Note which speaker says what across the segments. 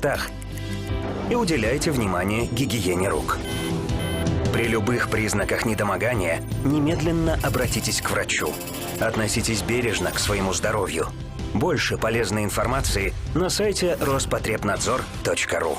Speaker 1: местах. И уделяйте внимание гигиене рук. При любых признаках недомогания немедленно обратитесь к врачу. Относитесь бережно к своему здоровью. Больше полезной информации на сайте Роспотребнадзор.ру.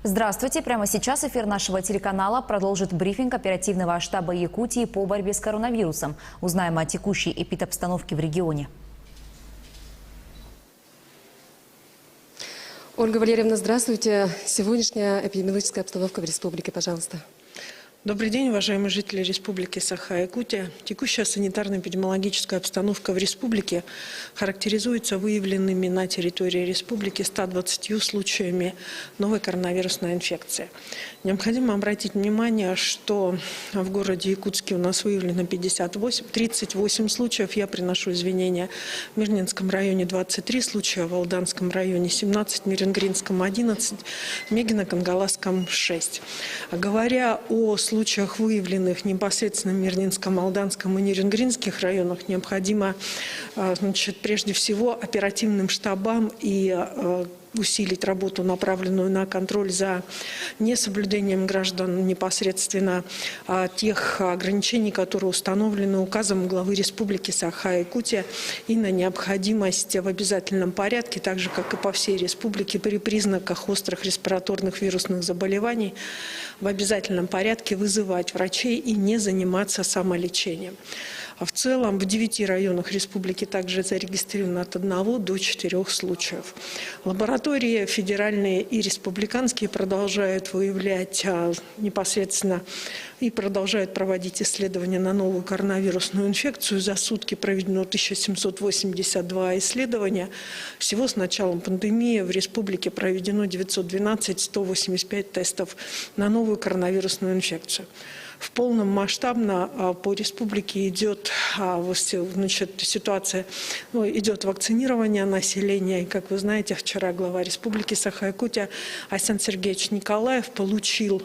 Speaker 2: Здравствуйте! Прямо сейчас эфир нашего телеканала продолжит брифинг оперативного штаба Якутии по борьбе с коронавирусом. Узнаем о текущей эпидобстановке в регионе.
Speaker 3: Ольга Валерьевна, здравствуйте. Сегодняшняя эпидемиологическая обстановка в республике, пожалуйста.
Speaker 4: Добрый день, уважаемые жители Республики Саха-Якутия. Текущая санитарно-эпидемиологическая обстановка в республике характеризуется выявленными на территории республики 120 случаями новой коронавирусной инфекции. Необходимо обратить внимание, что в городе Якутске у нас выявлено 38 случаев. Я приношу извинения. В Мирнинском районе 23 случая, в Алданском районе 17, в Миренгринском 11, в Мегино-Кангаласском 6. Говоря о случаях, выявленных непосредственно в Мирнинском, Алданском и Миренгринских районах, необходимо, прежде всего, оперативным штабам и усилить работу, направленную на контроль за несоблюдением граждан непосредственно тех ограничений, которые установлены указом главы Республики Саха-Якутия, и на необходимость в обязательном порядке, так же как и по всей республике, при признаках острых респираторных вирусных заболеваний в обязательном порядке вызывать врачей и не заниматься самолечением. А в целом в 9 районах республики также зарегистрировано от 1 до 4 случаев. Лаборатории федеральные и республиканские продолжают выявлять непосредственно и продолжают проводить исследования на новую коронавирусную инфекцию. За сутки проведено 1782 исследования. Всего с началом пандемии в республике проведено 912 185 тестов на новую коронавирусную инфекцию. В полном масштабно по республике идет ситуация, идет вакцинирование населения. И, как вы знаете, вчера глава Республики Саха-Якутия Айсан Сергеевич Николаев получил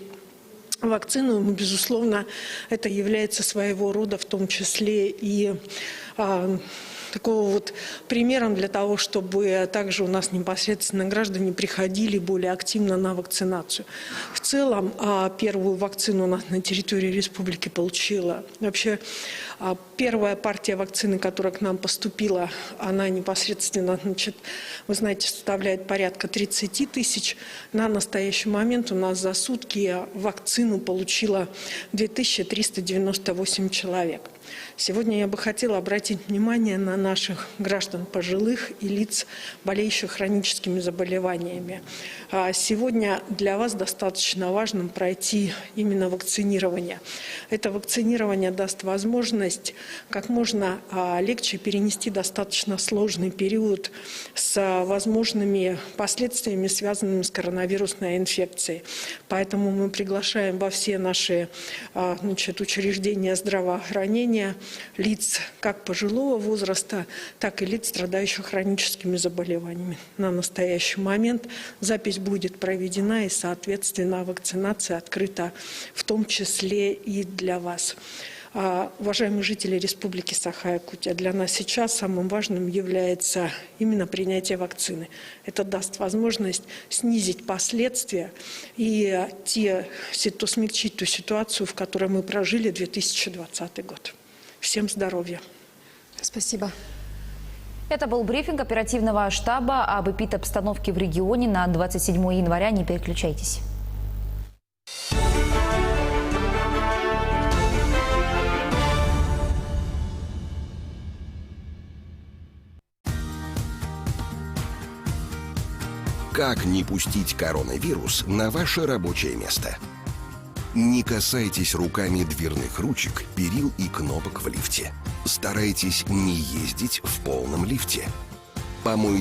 Speaker 4: вакцину. Безусловно, это является своего рода в том числе и такого вот примером для того, чтобы также у нас непосредственно граждане приходили более активно на вакцинацию. В целом, первую вакцину у нас на территории республики получила. Вообще, первая партия вакцины, которая к нам поступила, она непосредственно, вы знаете, составляет порядка 30 тысяч. На настоящий момент у нас за сутки вакцину получило 2398 человек. Сегодня я бы хотела обратить внимание на наших граждан пожилых и лиц, болеющих хроническими заболеваниями. Сегодня для вас достаточно важным пройти именно вакцинирование. Это вакцинирование даст возможность как можно легче перенести достаточно сложный период с возможными последствиями, связанными с коронавирусной инфекцией. Поэтому мы приглашаем во все наши учреждения здравоохранения лечения лиц как пожилого возраста, так и лиц, страдающих хроническими заболеваниями. На настоящий момент запись будет проведена, и, соответственно, вакцинация открыта в том числе и для вас. Уважаемые жители Республики Саха-Якутия, для нас сейчас самым важным является именно принятие вакцины. Это даст возможность снизить последствия и смягчить ту ситуацию, в которой мы прожили 2020 год. Всем здоровья!
Speaker 3: Спасибо.
Speaker 2: Это был брифинг оперативного штаба об эпидобстановке в регионе на 27 января. Не переключайтесь.
Speaker 5: Как не пустить коронавирус на ваше рабочее место? Не касайтесь руками дверных ручек, перил и кнопок в лифте. Старайтесь не ездить в полном лифте. Помойте